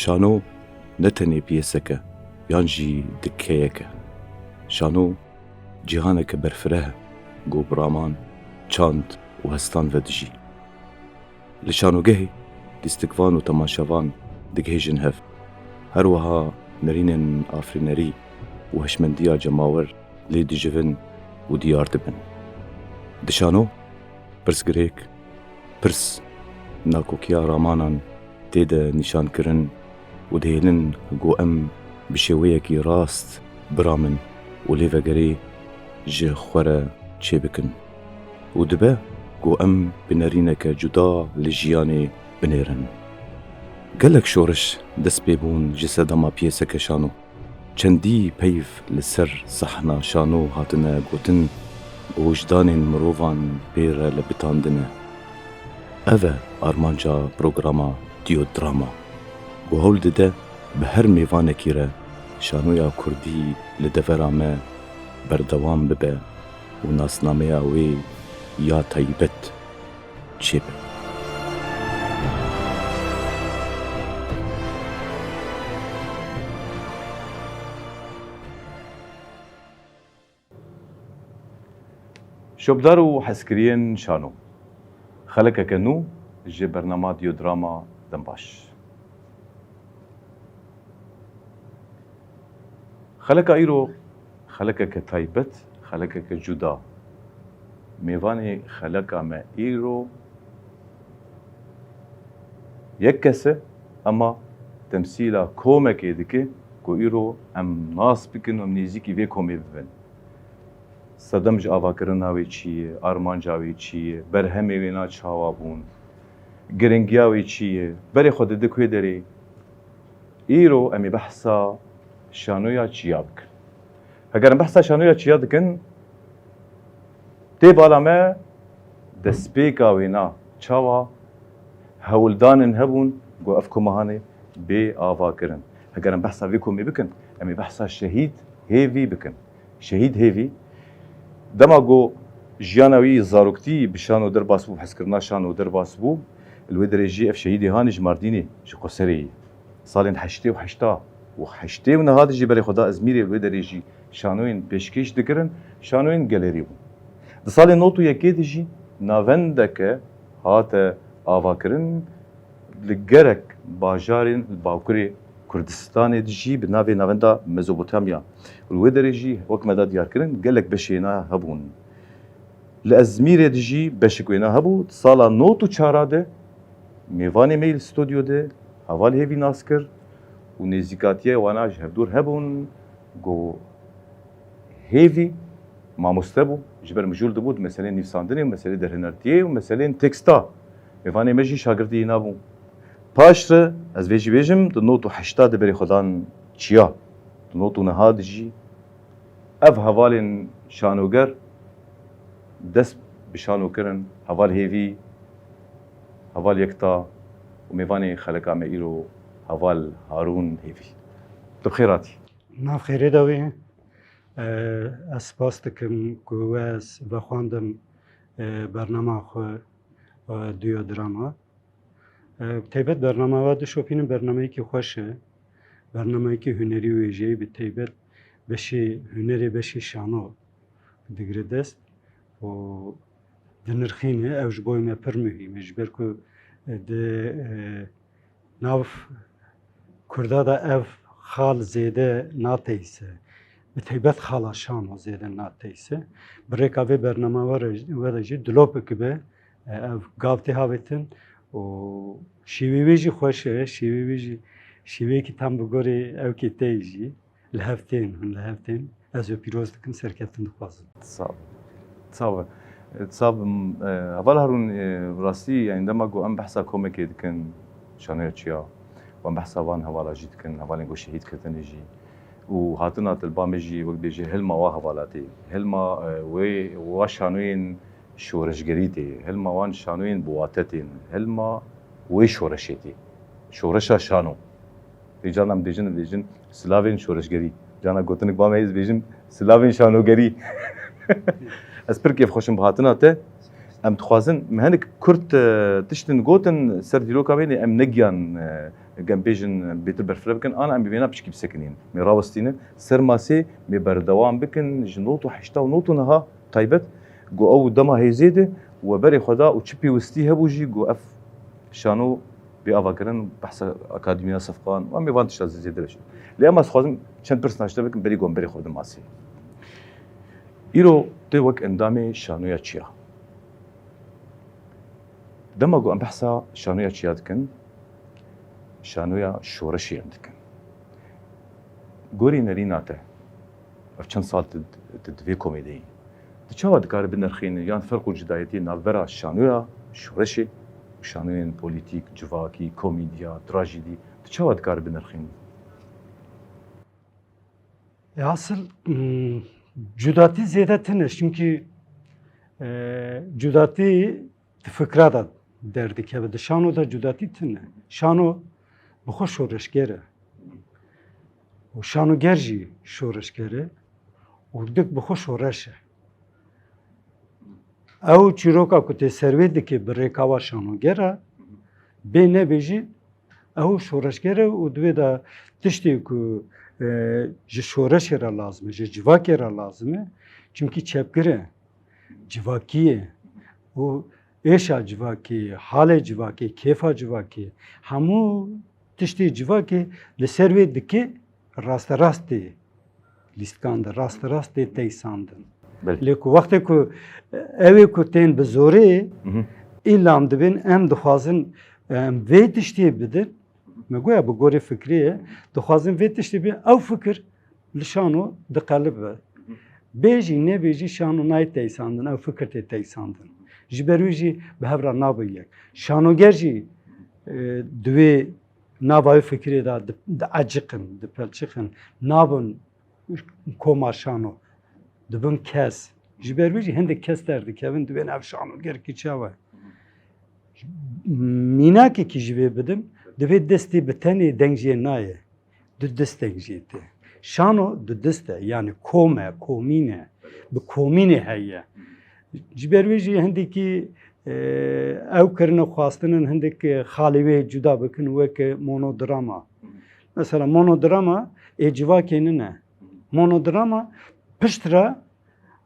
شانۆ نەتەنێ پیسەکە یانجی دکەیەکە. شانۆ جیهانێکە بەرفرە گۆبرامان چاند و هەستان ڤەدژی. لە شانۆگەهێ دیستکڤان و تەماشەڤان دگهێژن هەف، هەروەها نەرینên ئافرینەری و هەشمەندییا جەماوەر لێ دژڤن و دیار دبن. Di şano pirsgirêk pirs nakokiya ramanan tê de nîşankirin û dihêlin got em bi şêweyekî rast biramin û lêvegerê ji xwe re çêbikin û dibe got em bi nerîneke cuda li jiyanê binêrin. Gelek şoriş dest pê bûn ji sedema piyeseke şano. Çendî peyv li ser sehna şano hatine gotin û wijdanên mirovan pê re li bitandine. Ev e armanca programa Diodrama. Got hewl dide bi her mêvanekî re şanoya Kurdî li devera me berdewam bibe û nasnameya wê ya taybet çêbe. شوبدار و حەزکرiyên şano. Xelekeke nû ji bernama Diodrama dem baş. Xeleka îro xelekeke taybet, xelekeke cuda. Mêvanê xeleka me îro yek kes e ama temsîla komekê dike ku îro em nas bikin û em nêzîkî vê komê bibin. Sedem ji avakirina wê çi ye, armanca wê çi ye, berhemê wê na çawa bûn, giringiya wê çi ye, berê xwe didik wê derê. Îro em ê behsa şanoya çiya bikin. Heger em behsa şanoya çiya dikin, tê bala me destpêka wê na çawa hewldanên hebûn got ev komehanê bê avakirin. Heger em behsa vê komê bikin, em ê behsa şehîd hêvî bikin. Şehîd hêvî dema got jiyana wî zaroktî bi şano derbas bû, hezkirina şano derbas bû, li wê derê jî ev şehîdê hanê ji Mardînê ji Qoserê ye. Salên heştê û heşta û heştê û nehadî jî berê xwe da İzmîrê li wê derê jî şanoyên pêşkêş dikirin, şanoyên gelerî bûn. Di salê not û yekê de jî navendeke hate avakirin li gerek bajarên li Bakurê Kurdistanê de jî bi navê navenda Mezopotamya. Li wê derê jî wek me da diyarkirin gelek beşê na hebûn. Li Ezmîrê de jî beşek wê na hebû. Sala not û çara de mêvanê me li stûdyo de heval hêvî nas kir û nêzîkatiye wana ji hevdûr hebûn. Got hêvî mamoste bû ji ber mijûl dibû di meselên nîvsandinê û meselê derhênertiyê û meselên teksta. Mêvanê me jî şagirdiyê nabû. Paş re ez vê jî bêjim di not û heşta de berê xwe dan çiya. Di not û niha de jî ev hevalên şanoger dest bi şanokirin, heval hêvî, heval yekta û mêvanê xeleka me îro heval Harûn hêvî. Tu bi xêr hatî. Nav xêrê da wê. Ez spas dikim ku ez vexwandim bernama xwe Diodrama. Taybet bernama ve dişopînin bernameyekî xweş e. Bernameyekî hunerî wê jî bi taybet beşê hunerê beşê şano digire dest û dinirxîne ew ji bo me pir muhîm e ji ber ku di nav Kurda da ev xal zêde nateyse. Bi taybet xala şano zêde nateyse. Bi rêka vê bernama we de jî dilop bikibe ev gav tê havetin û şîvê wê jî xweş e, şîvê wê jî şîveyekî tam bi gorî evkê tê jî li hev tên hûn li hev tên. Ez ê pîroz dikim serkeftin dixwazim. Sağ ol. Sağ heval Harûn rastî yani dema got em behsa komekê dikin şanoya çiya û em behsa van hevala jî dikin, hevalên got şehîd kirtinê jî û hatina tilba me jî wek bêje hilma wa hevala tê. Hilma wê wa şanoyên şoreşgerî tê, hilma wan şanoyên biwate tên, hilma wê şoreşê tê. Şoreşa şano. Cana em dêjin silavên şoreşgerî. Cana gotinik ba me ez bêjim silavên şanogerî. Ez pir kêfxweşim bi hatina te. ام تخوازن مهنك كرت تشتن جوتن سر ديلوكا بيني ام نجيان جنبيجن بيتر برفلا بكن انا ام بينا بشكي بسكنين مي راوستينه سر ماسي مي بردوام بكن جنوتو حشتا ونوتو نها طيبت جو او دما هيزيده وبري خدا وتشبي وستي هبوجي جو اف شانو بافاكرن بحث اكاديميه صفقان وام بيفانتش زيدرش لما خوازم چند برسناج تبكن بري گوم بري خود ماسي ايرو توك اندامي شانو يا تشيا دما جو ام بحثا شانو يا تشيا دكن شانو يا شورشي عندكن گوري نريناته اف چند سال تدوي كوميدي تشاو دكار بنرخين يان فرق الجدايتي نالبرا شانو يا شورشي شانوين بوليتيك جواكي كوميديا تراجيدي تشاو دكار بنرخين Asıl cudati ziyaretine çünkü cudati fıkra da derdik ya da şano da cudati tine şano bu hoş şoreşgere o şano gerji şoreşgere urdik bu hoş şoreşe او çiroka kute servediki bir rekava şano gera be ne beji او şoreşgere o dve da tişti ku ji şoreşê re lazim e, ji civakê re lazim e. Çünkü çepgire, civakiye, û êşa civakî, halê civakî, kêfa civakî, hemû tiştê civakê li ser wê dike rasterastê lîstkan de, rasterastê teysandin. Lê ku wextê ku ew ê ku tên bi zorê îlam dibin em dixwazin em vê tiştê bidin me goya bi gorî fikrî ye dixwazin vê tiştê bî ew fikir li şano diqelib be. Bê jî nebê jî şano nayê teysandin, ew fikir tê teysandin. Ji ber wî jî bi hev re nabe yek. Şanoger jî divê nava wî fikrê de dieciqin, dipelçixin, nabin koma şano, dibin kes. Ji ber wî jî hindik kes derdikevin dibên ev şanogerkî çawa ye. Mînakekî ji wê bidim divê destê bi tenê deng jê naye, du dest deng jê tê. Şano du dest e yani kom e, komîn e, bi komînê heye. Ji ber wê jî hindekî ew kirine xwastinin hindik xalê wê cuda bikin weke monodrama. Mesela monodrama ê civakê nine. Monodrama pişt re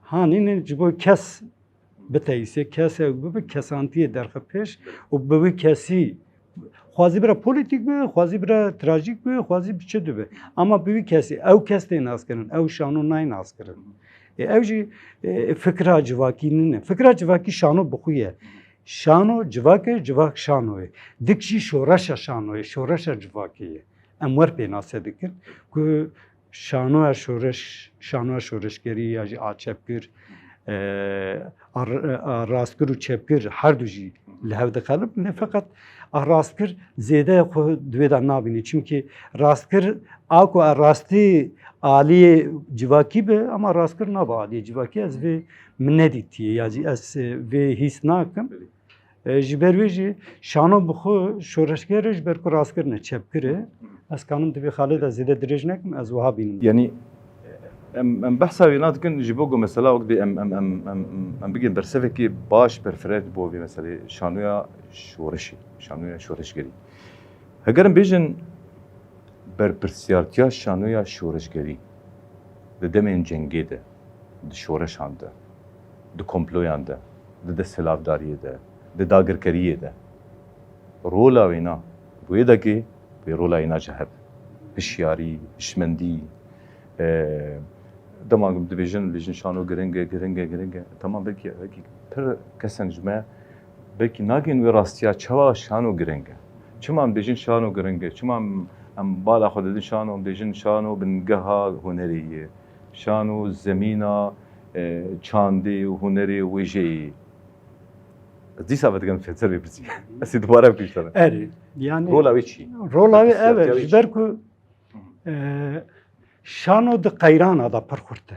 hanî ji bo kes biteyîse, kes ew bibe kesantiyê derxe pêş û bi wî kesî xwazî bira polîtîk be, xwazî bira trajîk be, xwazî bi çi dibe. Ama bi wî kesî ew kes tê naskirin, ew şano nayê naskirin. Ew jî fikra civakî nine. Fikra civakî şano bi xwe ye. Şano civak e, civak şano ye. Dik jî şoreşa şano ye, şoreşa civakî ye. Em wer pênasê dikin ku şanoya şoreş, şanoya şoreşgerî ya jî açepkir, rastgir û çepkir her du jî li hev dixelib ne feqet rastkir zêde xwe divê de nabînî. Çünkü rastkir a ku rastî aliyê civakî be ama rastkir nabe aliyê civakî ez vê min nedîtiye ya jî ez vê hîs nakim. Ji ber wê jî şano bi xwe şoreşger e ji ber ku rastkir ne çepkir e. Ez kanim divê xalê de zêde dirêj nekim ez wiha bînim. يعني ام بحثا وينات كن جيبوغو مثلا وقت ام بيجن برسفكي باش برفرات بوفي مثلا شانويا شورشي شانويا شورشگري هگرم بيجن بر برسيارتيا شانويا شورشگري de demen cengê de di şoreşan de di komployan de di desthilavdariyê de di dagirkeriyê de rola wêna wê deke wê rola wêna ji heb hişyarî hişmendî دما دبیجن لیجن شانو گرنگه tamam belki per kesen jme belki nagin ve rastiya çava şano grenge çimam dejin şano grenge çimam am bala xodedin şano dejin şano bin gaha huneriye şano zemina çandi huneri weji dî savet gen feter bipsi asi dubara piştara Eri yani rola veçi rola evet ji ber ku şano di qeyrana da pir xurte.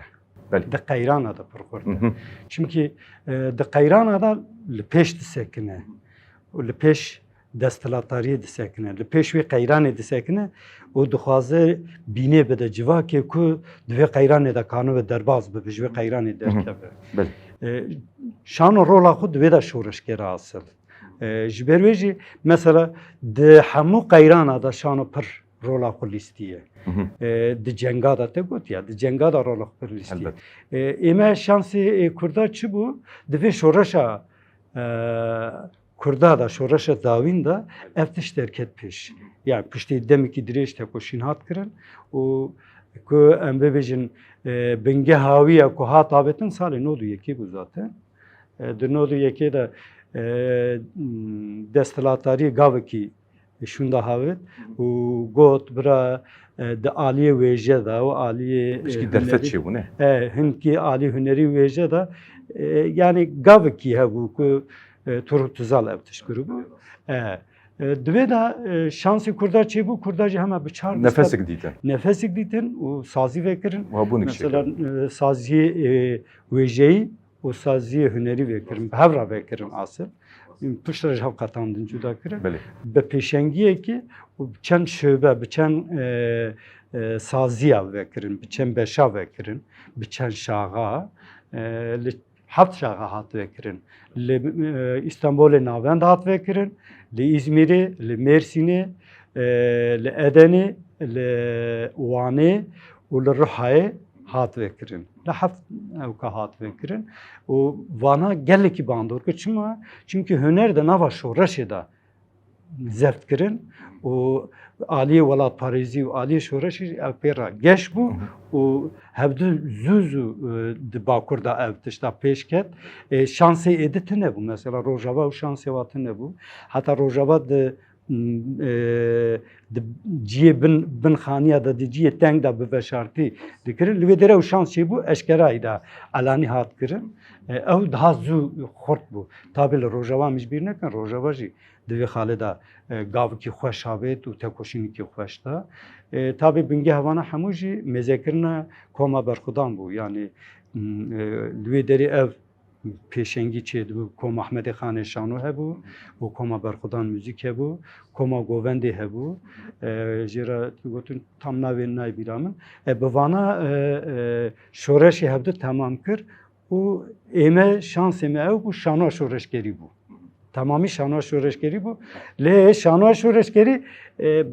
Di qeyrana da pir xurte. Çünkü di qeyrana da li pêş disekine. Li pêş desthilatariyê disekine. Li pêş wê qeyranê disekine û dixwaze bînê bide civakê ku di vê qeyranê de kanû ve derbas bibe ji vê qeyranê derkeve. şano rola xud divê de şoreşgera asıl. Ji ber wê jî mesela di hemû qeyrana da şano pir rola xwe lîstiye. Di cenga da te gotiye, di cenga da rola xwe pir lîstiye. Ême şansê Kurda çi bû? Divê şoreşa Kurda da şoreşa dawîn da ev tiş derket pêş. Yani piştî demekî dirêj tekoşîn hat kirin û ku em bibêjin bingê hawiye ku hat abetin salê nod û yekê bû zaten. Di nod û yekê de desthilatarî gavekî şunda havit û got bira di aliyê wêje da û aliyê Piştî derfet çêbû ne? Hindkî alî hunerî wêje da yani gavekî hebû ku tur tuzal ev tişkirî bû. Divê de şansê Kurda çêbû, Kurda jî heme bi çar Nefesek dîtin. nefesek dîtin û sazî vekirin. Wabû Mesela saziyê wêjeyî û saziyê hunerî vekirin, hevra vekirin asıl. Piştre ji hev qetandin cuda kirin. Belê. Bi pêşengiyekî û çend şöbe, bi çend saziya vekirin, bi çend beşa vekirin, bi çend şaxa, li heft şaxa hat vekirin. Li İstanbulê navend hat vekirin, li İzmirê, li Mêrsînê, li Edenê, li Wanê û li Rihayê hat vekirin. Li heft evka hat vekirin. û Vana gelekî bandor kir. Çima? Çünkü huner de nava şoreşê de zeft kirin û aliyê welat parêzî û aliyê şoreşî ev pê ra geş bû û hevdû zû di bakur da ev tişta pêş ket. Şansê êdî tune bû. Mesela Rojava û şansê wa tune bû. Heta Rojava di ciyê bin xaniya da di ciyê teng da bi veşartî dikirin. Li vê derê ew şans çêbû eşkerayî da elanî hat kirin. Ew daha zû xort bû. Tabi li Rojava mij bîr nekin. Rojava jî divê xalê da gavekî xweş habêt û tekoşînekî xweş da. Tabi bingê hevana hemû jî mêzekirina koma berxudan bû. Yani li vê derê ev pêşengî çêdibû Koma Ahmedê Xanê Şano hebû û Koma Berxudan Müzik hebû, Koma Govendê hebû. Jê re gotin tam navê nayê bîra min. Bi vana şoreşê hevdû temam kir û ême şansê me ew bû şanoya şoreşgerî bû. Tamamî şanoya şoreşgerî bû. Lê şanoya şoreşgerî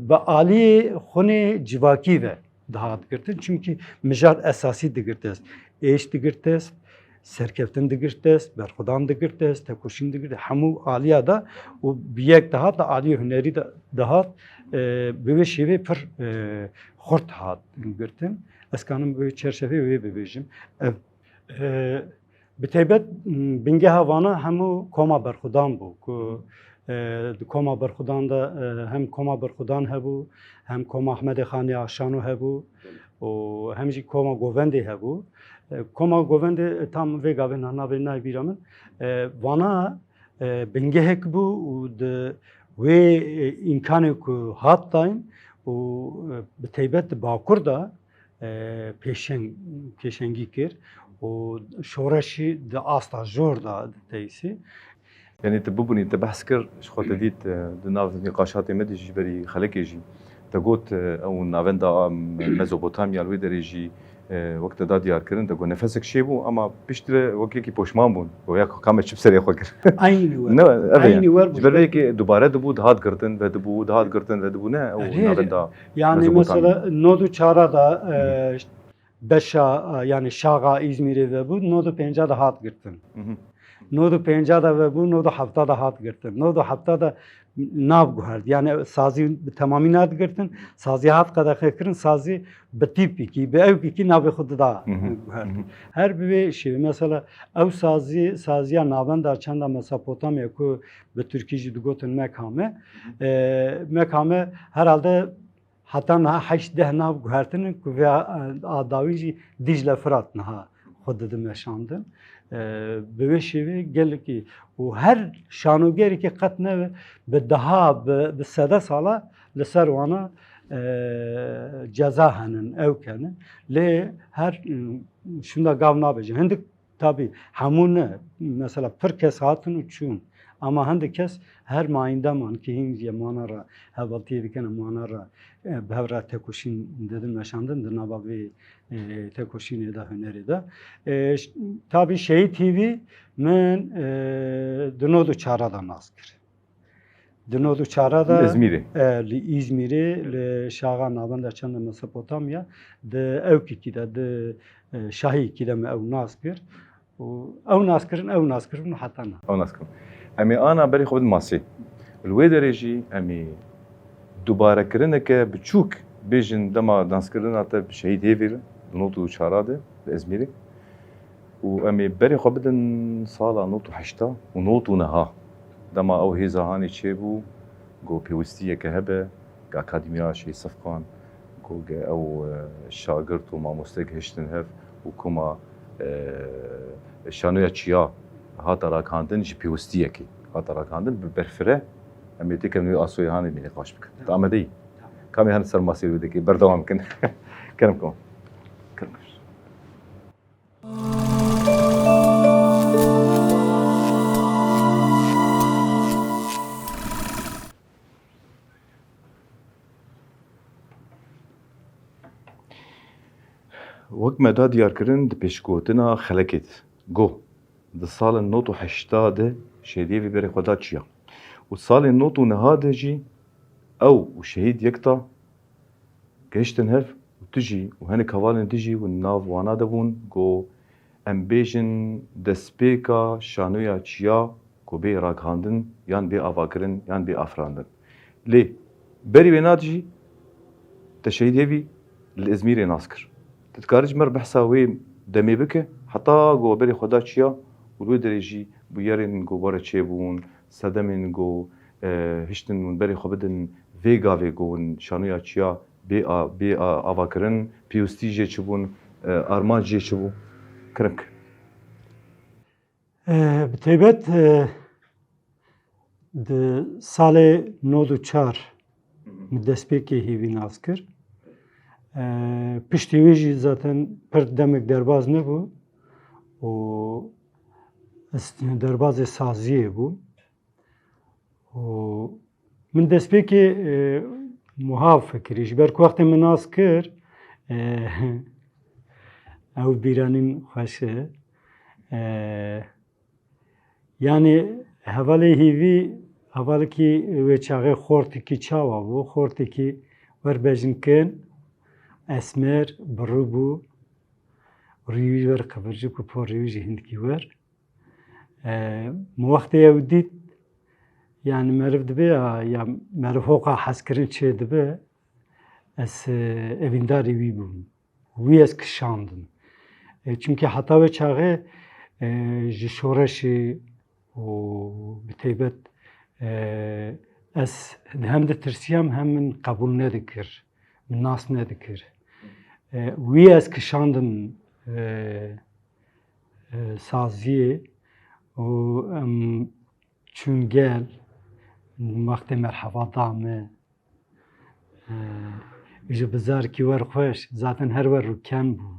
bi aliyê xunê civakî ve dihat girtin. Çünkü mijar esasî digirtest. Êş digirtest, serkeftin digirtest, berxudan digirtest, tekoşîn digirtest. Hemû aliya da û bi yek dihat da aliyê hunerî de dihat bi vê şêvê pir xurt hat girtin. Ez kanim bi çerşevê wê bibêjim. Bi taybet bingê hevana hemû Koma Berxudan bû ku di Koma Berxudan da hem Koma Berxudan hebû, hem Koma Ahmedê Xanê Şano hebû û hem jî Koma Govendê hebû. Koma Govendê tam vê gavê navê nayê bîra min. Vana bingehek bû û di wê îmkanê ku hat dayîn û bi taybet di bakur da pêşengî kir û şoreşî di asta jor da teyîsî. Yani te bibûnî te behs kir ji xwe te dît di nav nîqaşatê me de ji berî xelekê jî te got ew navenda Mezopotamya li wê derê jî wek te da diyarkirin te got nefesek çêbû ama piştî re wekekî poşman bûn û ya kamê çi bi serê xwe kir. Aynı Ne var. Aynı var. ji ber vê yekê dubare dibû dihat girtin ve dibû dihat girtin ve dibû ne ew navenda Yani Mezopotamya. mesela nodu çara da beşa yani Şaga İzmir'e ve bu nodu penca da hat girtin. Nodu penca da ve bu nodu hafta da hat girtin. Nodu hafta da nav guhard. Yani sazı tamamı nad girtin. Sazı hat kadar xekirin sazı betipi ki be ev ki nav xud da guhard. Her bir şey mesela ev sazıya naven da çanda Mezopotamya ku be Türkiye dugotin mekame herhalde hatta na 8 nav guhartinin ku ve adavici Dicle Fırat naha xud de meşandın. به شیوه گله کی و هر شانوگری که قط نه به daha به سده ساله لسر وانا ceza hanin evkenin le her şunda gavna bece. Hendik tabi hamune mesela pir kes hatun uçun ama hende kes her mayindaman ki hince manara hevaltiye bikene manara bevra tekoşin dedim yaşandın da nabavi tekoşin da hüneri da tabi şey TV men dinodu çaradan askır dinodu çarada İzmir'i. li İzmir'i li şağa navanda çanda Mesopotamya de evki de şahi ki de ev naskır ev naskırın hatana او ناسكم امي انا بري خود ماسي الوي درجي امي دوباره كرنك بتشوك بيجن دما دانس كرنا تا شهيد هيفير نوتو شاراده ازميري وامي بري خو بدن صاله نوتو حشتا ونوتو نها دما او هيزا هاني تشيبو جو بيوستيه كهبه كاكاديميا شي صفقان جو او شاغرتو ما مستق هشتن هف وكما شانويا تشيا هاتا راكاندن جي بيوستيه كي هاتا راكاندن برفره امي تكن وي اسوي هاني مي نقاش بك تعمدي كامي هان سر ماسير ودكي بردوام كن كلامكم كلامكم وەک مەدا دیارکردن di pêşgotina xelekê de got di salên not û heşta de şêdiyê berê xwe da çiya û salên not û niha de jî ew û şehîd yekta gehiştin hev û tu jî û hinek hevalên tu jî nav wana de bûn got em bêjin destpêka şanoya çiya ku bê rakandin yan bê avakirin yan bê afirandin lê berî wê nad jî te şehîd hevî li İzmîrê nas kir تتكارج مر بحثا وي دمي بك حتى جو بري خدا تشيا ولو دريجي بيارين جو بره تشيبون سدمين جو هشتن من بري خبدن فيغا فيغون شانويا تشيا بي افاكرن بيوستي جي تشبون ارمان جي تشبو كرك بتيبت د ساله نودو چار مدسپیکی هیوی ناسکر پشتی ویجی zaten پر demek derbaz ne bu? O derbaz saziye bu. O min destpeki muhav fikri. Ber ku vakti min nas kir ev biranin xweşe yani hevali hivi hevaliki ve çağı xortiki çava bu xortiki verbejinkin اسمر بروبو ریوی ور خبرچه کو پر ریوی هندکی ور موقتی اودید yani merv dibe ya merv hoqa haskirin çe dibe es evindar evi bum vi es kşandın çünkü hata ve çağı ji şoreşi o biteybet es hem de tirsiyam hem min kabul ne dikir min nas ne dikir wî ez kişandim saziye û em çûn gel wextê merheba dame ji bizarkî wer xweş zaten her wer rûken bû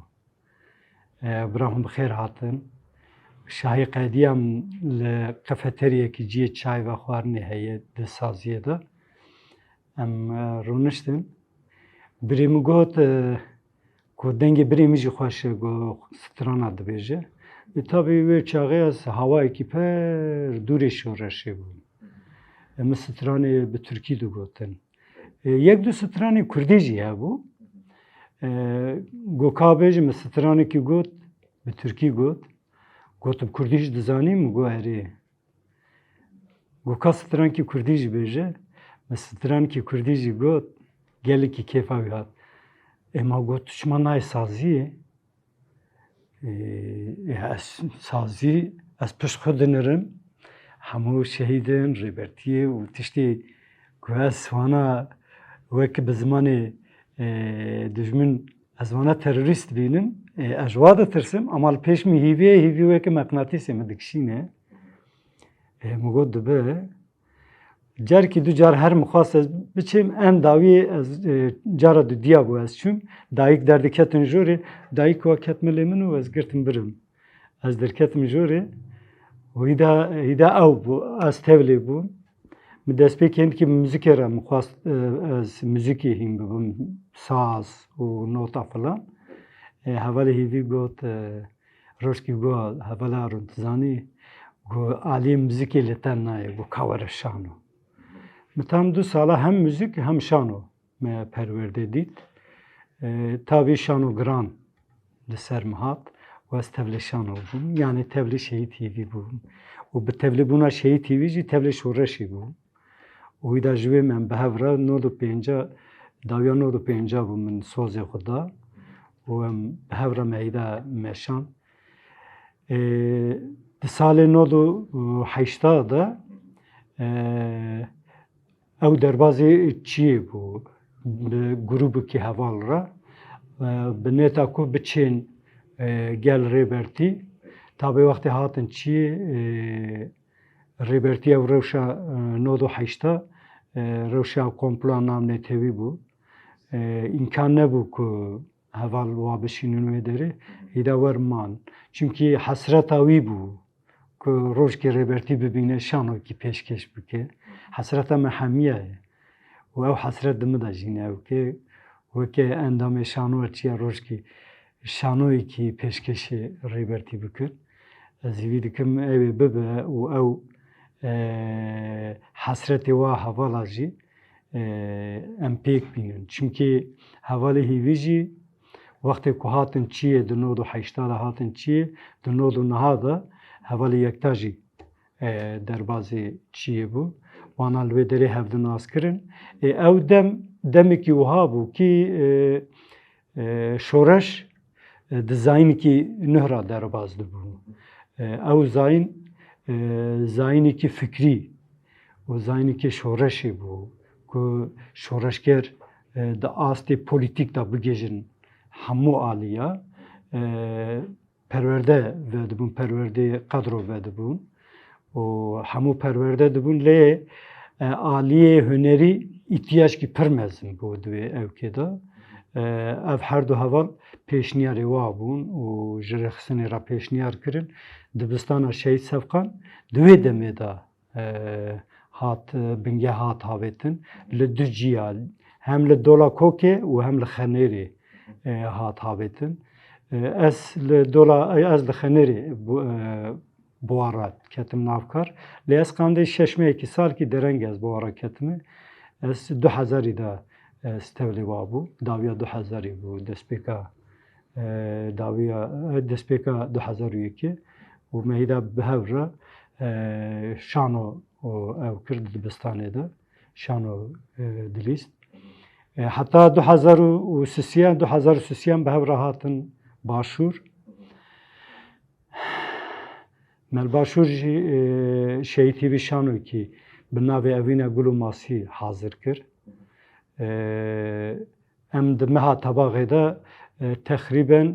bira hûn bi xêr hatin şahî qediyam li kefeteryekî ciyê çay ve xwarinê heye di saziyê de em rûniştin birê min got ku dengê birê min jî xweş e got strana dibêje tabi wê çaxê ez hawayekî pir dûrê şoreşê bû em stranê bi Tirkî digotin yek du stranê Kurdî jî hebû got ka bêjim min stranekî got bi Tirkî got gotim Kurdî jî dizanî min got erê got ka strankî Kurdî jî bêje min strankî Kurdî jî got gelekî kêfa wî hat ema got tu çima nayê saziyê ez sazî ez pişt xwe dinirim hemû şehîdin rêbertiyê û tiştê ku ez wana wekî bi zimanê dijmin ez wana terorîst bînim ez ji wa ditirsim ama li pêş min hîviyê wekî meqnatîsê min dikişîne min got dibe carkî du car her mixwast ez biçim em dawiyê ez cara du diya bû ez çûm dayîk derdiketin jorê dayîk wa ketme lê min û ez girtim birim ez derketim jorê û هیدا او بو از تبلی بو من دست پیکند که موزیک را مخواست از موزیکی هیم ببم ساز و نوتا فلان حوالی هیوی گوت روشکی گو حوالا رو تزانی گو عالی موزیکی لتن نای گو کاور شانو متام 2 ساله هم موزیک هم شانو me perverde dît tabi şano giran li ser min hat û ez tevlî şano bûm yani tevlî Şehîd TV bûm û bi tevlîbûna Şehîd TV jî tevlî şoreşî bûm û wî ji wê me bi hev re 95 dawiya 95 bû min sozê xwe da û em bi hev re me hêda meşan di salê 98 de ew derbasê çiyê bû bi grûbekî heval re bi nêta ku biçên gel rêbertî tabê wextê hatin çiyê rêbertiya rewşa 98 rewşa komploa navnetewî bû îmkan nebû ku heval wa bişînin wê derê hêda wer man çimkî hesreta wî bû ku rojkê rêbertî bibîne şanokî pêşkêş bike hesreta me hemiye ye û ew hesret di min de jî nevke weke endamê şanoya çiya rojkî şanoyekî pêşkêşê rêbertî bikir ez hîvî dikim ew ê bibe û ew hesretê wa hevala jî em pêk bînin çimkî hevalê hîvî jî wextê ku hatin çiyê di 98 de hatin çiyê di 99 de hevalê yekta jî derbasê çiyê bû wana li wê derê hevdin naskirin ew demekî wiha bû kî şoreş di zayînekî nûh ra derbas dibû ew zayîn zayînekî fikrî û zayînekî şoreşê bû ku şoreşger di astê polîtîk de bigêjin hemû aliya perwerde vedibûn perwerdê qedro vedibûn û hemû perwerde dibûn lê aliyê hunerî îtiyaçkî pir mezin bû di wê evkê de ev her du heval pêşniyarê wa bûn û ji rêxistinê re pêşniyar kirin dibistana Şehîd Sevqan di wê demê de hat bingeh hat havêtin li du ciya hem li Dola Kokê û hem li Xenêrê hat havêtin ez li Xenêrê buwara ketim navkar lê ez qandê şeşmeyekî salkî dereng ez buwara ketime ez 2000 de stevlê wa bû dawiya 2000 bû destpêka dawiya destpêka 2001 û me hêda bi hev re şano ew kir di dibistanê de şano dilîst heta 2003 bi hev re hatin başûr Melbaşûr jî Şehîd TV şanokî bi navê Evîna Gul û Masî hazir kir em di meha tebaxê de texrîben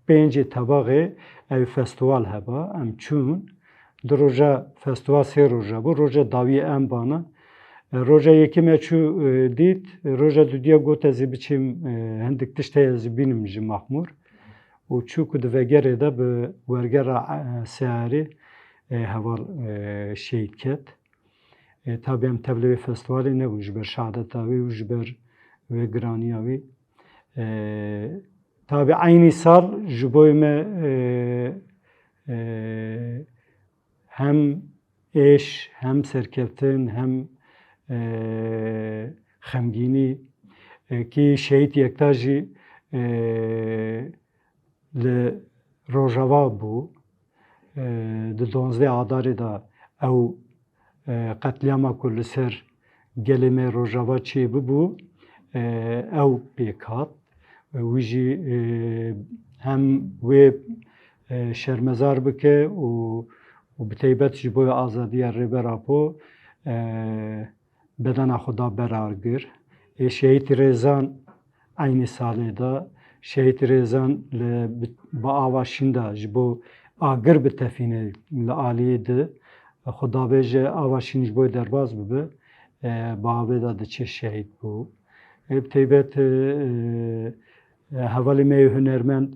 25 tebaxê ew festîwal heba em çûn di roja festîwal 3 roja bû roja dawiyê em bana roja yekî me çû dît roja dudiya got ez ê biçêm hindik tiştê ez ê bînim ji Maxmûr û çû ku di vegerê de bi wergera Searê heval şehîd ket tabi em tevlê wê festîwalê nebû ji ber şehadeta wê û ji ber wê giraniya wê tabi aynî sal ji bo me hem êş hem serkeftin hem xemgînî kî şehîd yekta jî li Rojava bû di 12 Adarê de ew qetliyama ku li ser gelê me Rojava çê bibû ew pêk hat wî jî hem wê şermezar bike û bi taybet ji bo azadiya rêbera po bedena xwe da berar gir Şehîd Rêzan aynî salê de Şehîd Rêzan bi ava şîn de ji bo agir bitefîne li aliyê di xwe dabêje ava şîn ji bo derbas bibe bi avê de diçe şehîd bû bi taybet hevalê me hunermend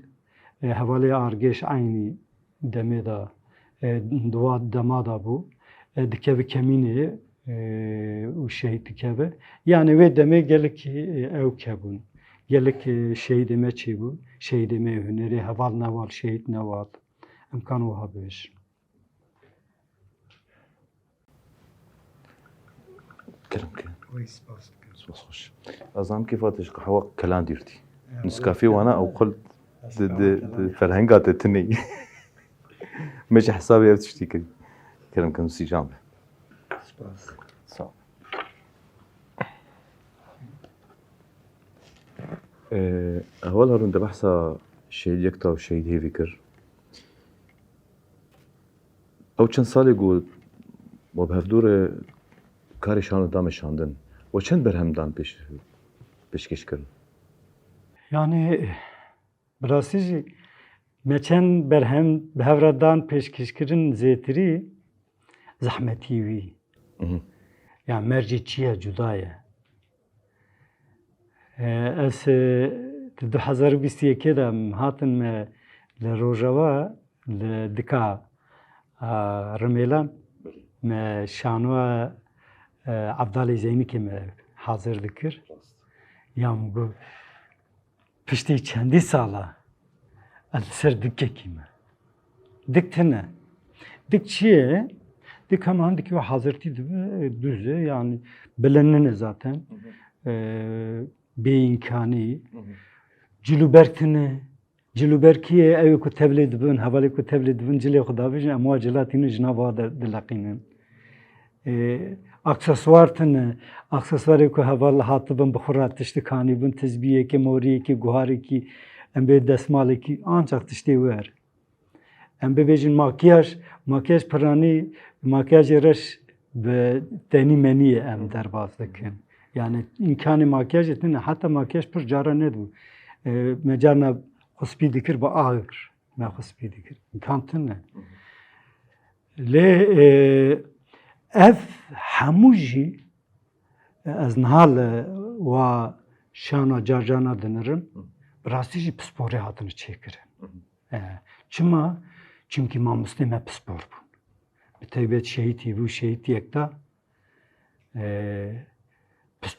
hevalê argêş aynî demê de dua demada bû dikeve kemînê û şehîd dikeve yani wê demê gelek ew kebûn gelek şehîdê me çêbû şehîdê me hunerê heval neval şehîd nevat imkan wiha bibêjin. كلامك Wê spas dikim. سواس خوش أظن كيف قهوة كلام ديرتي نسكافيه وأنا أو قلت فرهنگات تني مش حسابي أفتشتي كذي كلام كان سي جامع Spas. صح أول هارون ده بحثا شهيد يكتا وشهيد هيفي كر أو چند سالي قول وبهفدور كاري شانو دام شاندن وچند برهم دان پیشکش کرد Yani birasî meçen berhem bihevradan pêşkêşkirin zêtirî zehmetî wî. Yani mercê çi ye cuda ye. Ez di 2021 de hatin me li Rojava li dika Rimelan me şanûa Abdalê Zeynîkê me hazir dikir. Yan got piştî çendî sala ez ser dikekî me. Dik tune. Dik çi ye? Dik hemen dik ve hazırtî dibe düze yani bilinene zaten. Bêîmkanî cilûbertine cilûberkiye ew ku tevlî dibin hevalê ku tevlî dibin cilê xwe dabêjin em wa cilatîne ji nav wa dileqînin. Aksesuar tune aksesuarê ku heval hatibin bixura tiştî kanîbin tezbîyekî moriyekî guharekî em bê destmalekî ancak tiştê wer. Em bibêjin makyaj piranî makyajê reş bi tenî meniyê em derbas dikin. Yani imkanı makyaj etine hatta makyaj pir cara nedû. Me carna xwespî dikir bi ağır. Me xwespî dikir. İmkan tune. Lê ev hemû jî ez niha li wa şana carcana dinirim. Rastî jî pisporê hatine çêkirin. Çima? Çünkü mamostê me pispor bûn. Bi taybet şehîtî bû şehîtiyek da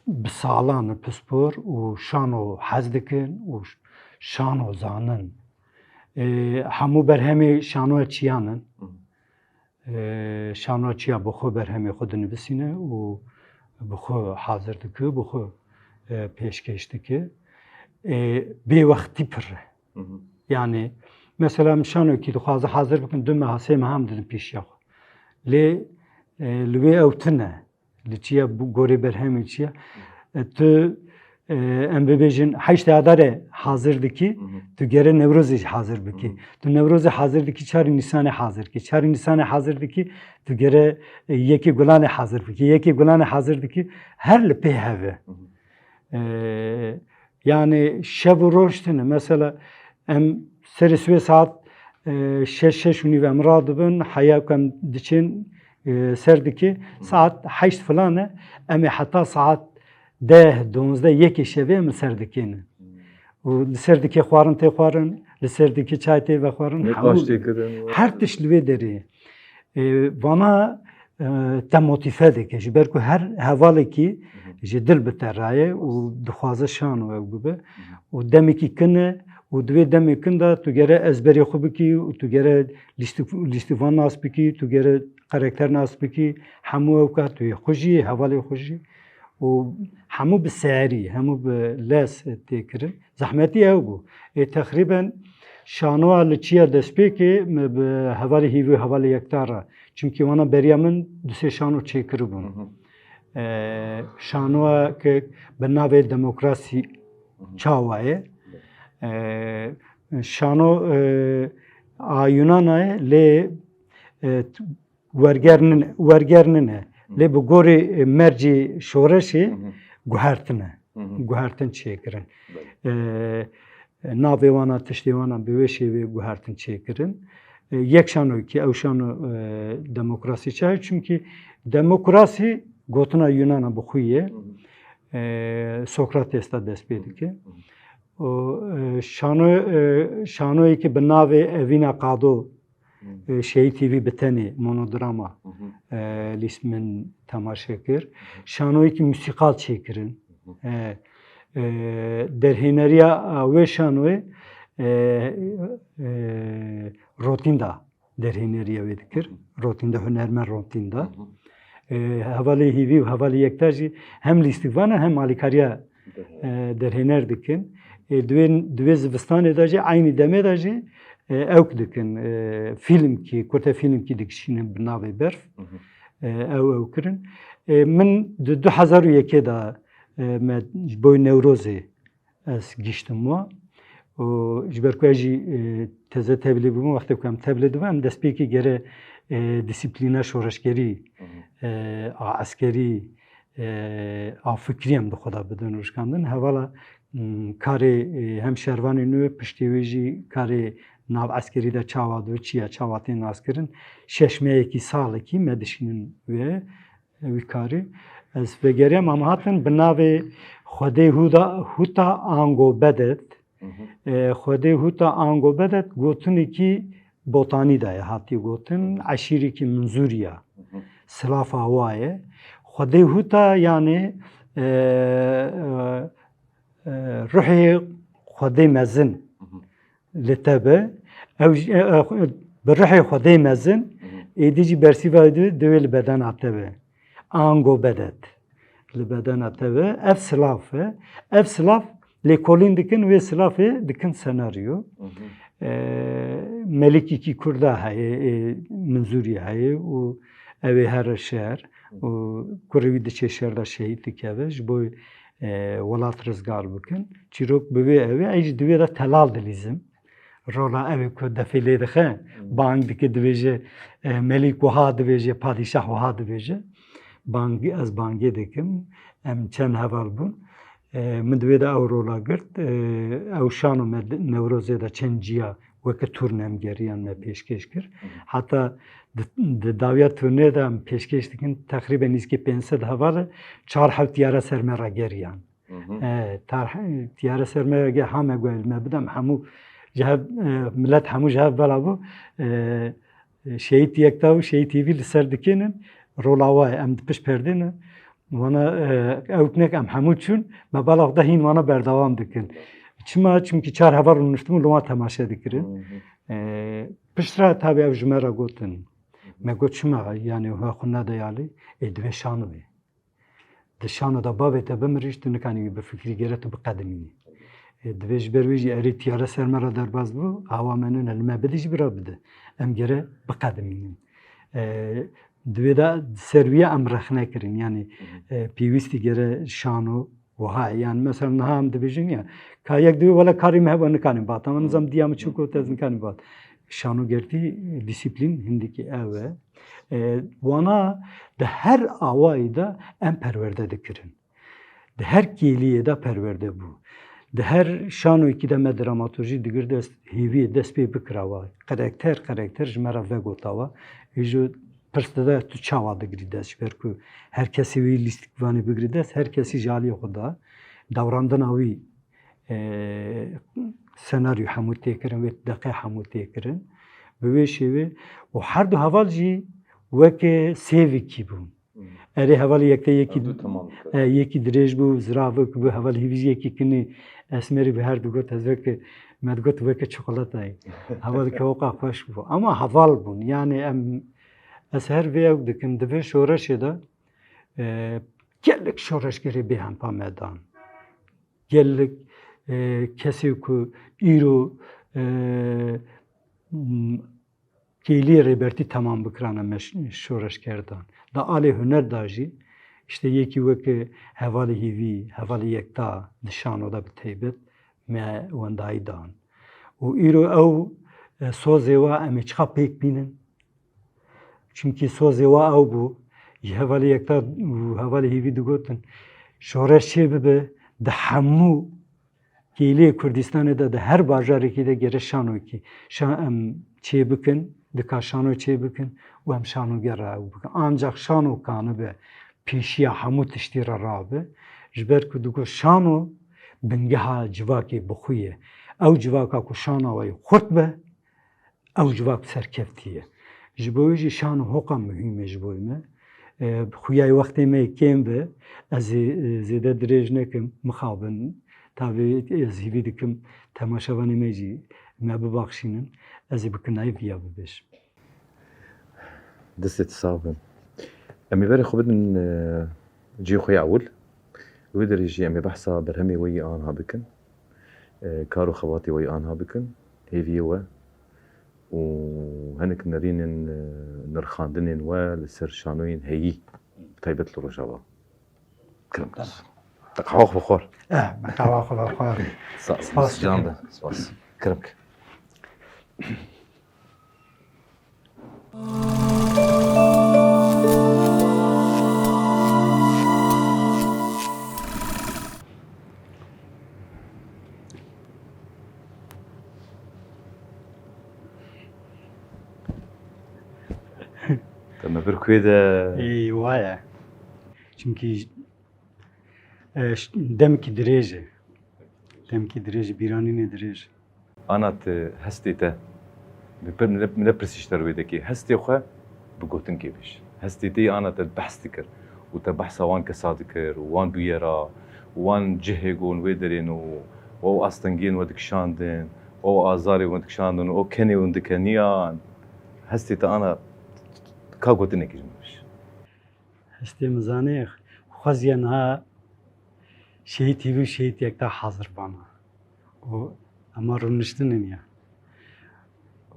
bi salan pispor û şano hez dikin û şano zanin. Hemû berhemê şanoya çiyanin. Şanoya çiya bi xwe berhemê xwe dinivîsîne û bi xwe hazir dike, bi xwe pêşkêş dike. Bêwextî pir e. Yani mesela şanokî dixwaze hazir bikin du meha sê meha em didin pêşiya xwe. Lê li wê ew tune. Li çiya gorê berhemê çiya tu em bibêjin heştê adarê hazir dikî tu gere Newrozê hazir bikî. Tu Newrozê hazir dikî çarê Nîsanê hazir dikî. Çarê Nîsanê hazir dikî tu gere yekê Gulanê hazir bikî. Yekê Gulanê hazir dikî her li pê heve. Yani şev û roj tune. Mesela em serê swê saat şeş û nîv em radibin heya ku em diçin ser dikî saat heşt filan e em ê heta saat 10-12 yekê şevê em li ser dikînin. û li ser dikê xwarin tê xwarin, li ser dikê çay tê vexwarin her tişt li wê derê. Vana te motife dike ji ber ku her hevalekî ji dil bite raye û dixwaze şan ew bibe û demekî kin e û di wê demê kin de tu gere ezberê xwe bikî û tu gere lîstîvan nas bikî, tu gere karakter nas bikî, hemû ew ka tu yê xwe jî hevalê xwe jî û hemû bi seherî, hemû bi les tê kirin. Zehmetî ew bû. Teqrîben şanoa li çiya destpêkê me bi hevalê hîvî hevalê yekdar e. Çünkü wana beriya min du sê şano çêkiribûn. Şanoa ke bi navê demokrasî çawa ye. Şano a Yunanayê lê wergerinin e. Lê bi gorê mercê şoreşê guhertine. Guhertin çêkirin. Navê wana tiştê wana bi wê şêvê guhertin çêkirin. Yek şanokî ew şano demokrasî çaye çünkü demokrasî gotina Yunana bi xwe ye. Sokrates da dest pê dike. Şanoyekî bi navê Evîna Qado شهید تیوی بتنی مونودراما لیسمن تماشا کر شانوی که موسیقال چیکرن در هنریا و شانوی روتیندا در هنریا ویدکر روتیندا هنرمن روتیندا حوالی هیوی و حوالی یکتاجی هم لیستیوانه هم مالیکاریا در هنر دکن دوی زوستان داجی aynı deme daji evk dikin film ki kurta film ki dikişinin binavi berf ev kirin min 2001 da boy nevrozi ez giştim wa o jberkuaji teze tebliğ bu vakti kam tebliğ devam despeki gere disiplina şoreşgeri askeri a fikriyem de xoda bedon ruşkandın hevala کاری هم شهروانی نو پشتیویجی کاری ناو عسکری دا چاوادو چیا چاواتین عسکرین ششمه یکی سال کی مدشینن و کاری از بگریم اما هاتن بناوی خودی هوتا آنگو بدت خودی هوتا آنگو بدت گوتنی کی بوتانی دای هاتی گوتن عشیری کی منزوریا سلاف هوایه خودی هوتا یعنی روحي خدي مزن لتبه او بروحي خدي مزن ايديجي برسيفا دويل بدن عتبه انغو بدت البدن عتبه اف سلاف لكولين دكن و سلاف دكن سيناريو ملكي كي كردا هي منزوري هي و اوي هر شهر و كروي دچ شهر دا شهيد دكاوج بو ولات رزگار بکن چیروک بوی اوی ایج دوی را تلال دلیزم رولا اوی کو دفیلی دخه بانگ دکی دویجه ملیک وها دویجه پادشاه وها دویجه بانگی از بانگی دکم ام چند هوال بون من دوی دا او رولا گرد او شانو نوروزه دا چند جیا وکه تورنم گریان me peşkeş kir. Hatta davya turne da peşkeş dikin takriben izki pense daha var. Çar hav tiyara sermera geriyan. Tiyara sermera ge hame goel me bidam hamu cehab millet hamu cehab bala bu şehit yektav şehit TV ser dikinin rolava em piş perdine wana evknek em hamu çun me balaq da hin wana berdavam dikin. Çünkü çar havar unuştum luma temaşa dikirin. Pişra tabi ev jmera gotin. Me got çima yani ha xunna da yali edve şanı be. De şanı da babete bemrişti nekani be fikri geret be qademini. Dve jberwi eri tiyara sermera derbaz bu avamenin elme bediş bira bide. Em gere be qademini. Dve da serviye emrexne kirin yani pivisti gere şanı وها يعني مثلا نهام دبيجن يا كايك دو ولا كاري مه بن كاني بات اما نظام ديام چوكو تزن كاني بات شانو گرتي دisiplin hindiki eve wana de her avayda en perverde dikirin de her kiliye da perverde bu de her şanu iki de dramaturji digir de hevi despi bikrava karakter jmera ve gotava ejo Pırstada tu çava da grides verku herkesi vi listik vani bigrides herkesi jali xoda davrandan avi senaryo hamu tekirin ve dakika hamu tekirin ve şevi o her du havalji veke sevi ki bu eri havali yeki direj bu zravık bu havali hiviz yeki kini esmeri bir her du got hazveke medgot veke çikolatay havali ki oqa xoş bu ama haval bun yani em از هر ویو دکن دوی شورش دا گلک شورش گری به هم پا میدان گلک کسی که ایرو کیلی ریبرتی تمام بکرانه شورش کردن دا آلی هنر داجی işte یکی وکه حوالی هیوی حوالی یکتا نشانو دا بتیبت me وندایی دان و ایرو او سوزه و امی چخا پیک بینن Çünkü sözeva av bu. Havali yekta havali hivi dugotin. Şoreş şebe de hamu kili Kurdistan'da da her bajariki de gere şano ki. Şan çebikin de kaşano çebikin ve hem şano gera. Ancak şano kanı be pişiya hamu tiştira rabe. Jber ku dugo şano bengeha civaki bxuye. Ev civaka ku şano ve xurt be ئەو جواب سەرکەفتیە ji bo wê jî şan û hoqa mühîm e ji bo me xuyayê wextê me kêm be ez ê zêde dirêj nekim mixabin tavê ez hîvî dikim temaşevanê me jî me bibaxşînin ez ê bikinayê viya bibêjim. دستت صابن أمي باري خو بدن جي خوي أول ويدر يجي أمي بحثا برهمي وي آنها بكن كارو خواتي وي آنها بكن هي فيوا وهنك نرين نرخاندنين ولسر شانوين هي طيبت الرجاوة كلام تقعوخ بخور مەقاوا خۆڵاخوار سپاس جانبه سپاس كرمك لما بركويدا ای وایە چونکی demekî dirêj e demekî dirêj bîranînê dirêj أنا هستي تا من برسيش ترويدكي هستي خو بقوتن كيفش هستي تي أنا تبحث تكر وتبحث وان كصادكر وان بيرا وان جهجون ويدرين و أستنجين ودك شاندن و آزاري ودك شاندن و كني ودك كنيان هستي تا أنا كاغوتن كيفش hestê mizanê xweziya niha şehîd hîvî şehîdiyek de hazir bana û ema rûniştinên ya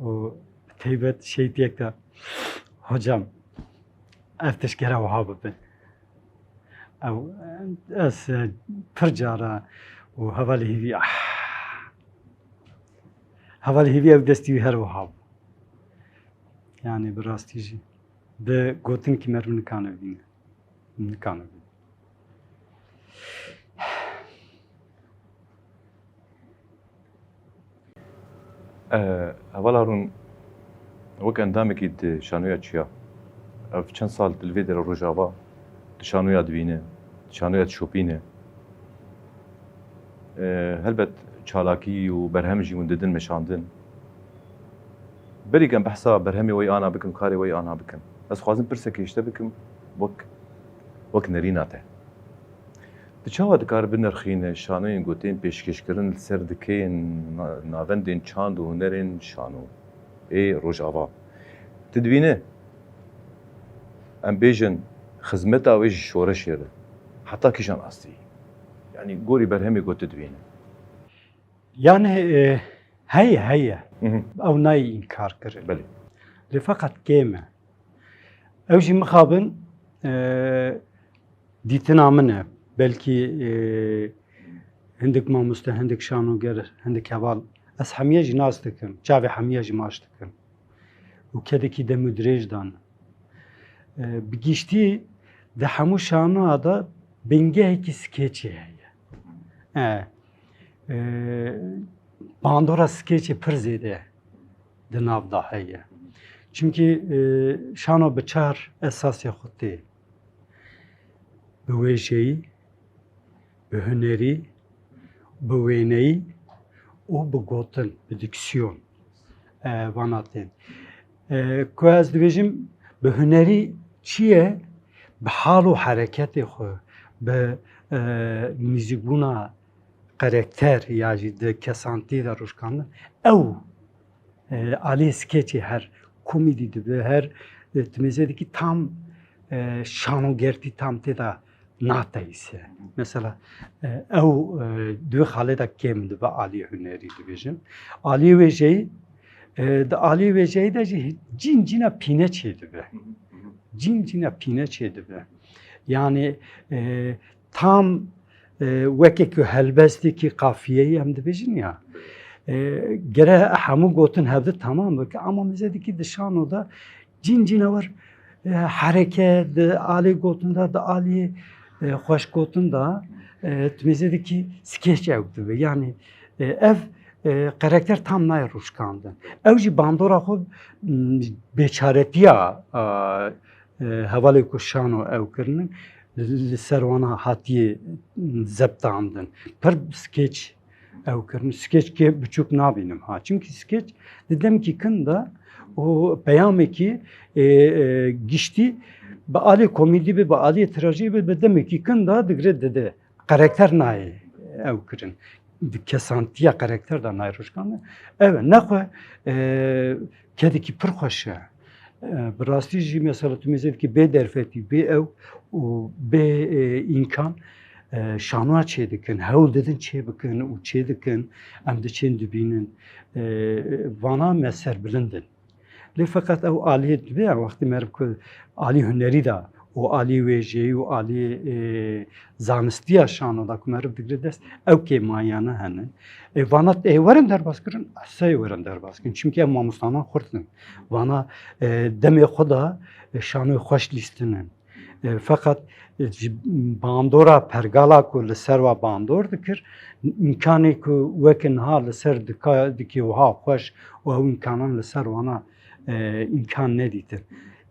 û teybet şehîdiyek de hocam ev tişkera wiha bibe ew ez pir cara û hevalê hîvî hevalê hîvî ev destî wî her wiha bû yani bi rastî jî bi gotinkî me rû nikane bîne nikane bîne أولا هارون وك أندامك يد شانويا تشيا في كان صال الفيدر الرجابة شانويا دبينه شانويا تشوبينه هلبت چالاكي وبرهمجي ونددن مشاندن بري كان بحثا برهمي وي أنا بكم كاري وي أنا بكم بس خوازم برسك يشتا بكم وك نريناته دچاوا دکار بنرخینه شانوین گوتین پیشکش کردن سر دکین ناوندین چاند و هنرین شانو ای روجاوا تدوینه ام بیجن خدمت اویج شورش یره حتی کیشان اصلی yani گوری برهمی گوت تدوینه yani heye ew nayê inkar kirin بله lê feqet kêm e ew jî mixabin dîtina min e belkî hindik mamoste hindik şanoger hindik heval ez hemiye jî nas dikim çavê hemiye jî maş dikim û kedekî dem û dirêj dan bi giştî di hemû şanoa da bingehekî skêçê heye bandora skêçê pir zêde di nav da heye çimkî şano bi çar esasya xwe tê bi wêjeyî bi hunerî bi wêneyî û bi gotin bi diksiyon vana tên ku ez dibêjim bi hunerî çi ye bi hal û hereketê xwe bi mîzîkbûna karakter ya jî di kesantî de rûşkandin ew alê skêçê her komîdî dibe her timêzedekî tam şanogertî tam tê da nateyse mesela ew dû xalê de kêm dibe alî hunerî dibêjim alî wêjeyî di alî wêjeyî de jî cîn cîna pîne çê dibe cîn cîna pîne çê dibe yani tam wekê ku helbestekî qafiyeyî em dibêjin ya gere hemû gotin hevdî tamam bike ama mêzedekî di şano da cîn cîna war hereket di alî gotin da di alî xweş gotin da mêzedekî skêç ew dibe yani ev karakter tam naye rûşkandin ew jî bandora xwe bêçaretiya hevalê ku şano ew kirinin li ser wana hatiye zeptandin pir skêç ew kirin skeçke birçok nabînim ha. Çünkü skeç dedim ki kında o peyameki gişti به آلی کمدی به آلی تراژی به دمی کی کند دیگر دده کاراکتر نای او کرن کسانتیا کاراکتر دا نای روش کنه evet نخو کدی کی پر خوشه براستی جی مثلا تو میزد که به درفتی به او و به imkan şanua çedikin, hewl dedin çebikin, u çedikin, em de çen dibinin vana meser bilindin. Li fakat ev aliyet dibe ya vakti merib ku ali hüneri da o ali vejeyi o ali zanistiya şanu da ku merib digre dest ev ke mayana henin. Vana varın derbas kirin, asay varın derbas kirin. Çünkü ev mamustana xurtin. Vana deme xuda şanu xoş listinin. Fakat bandora pergala ku li ser ve bandor dikir imkanı ku vekin ha li ser diki ha xoş o imkanan li ser vana imkan nedidir.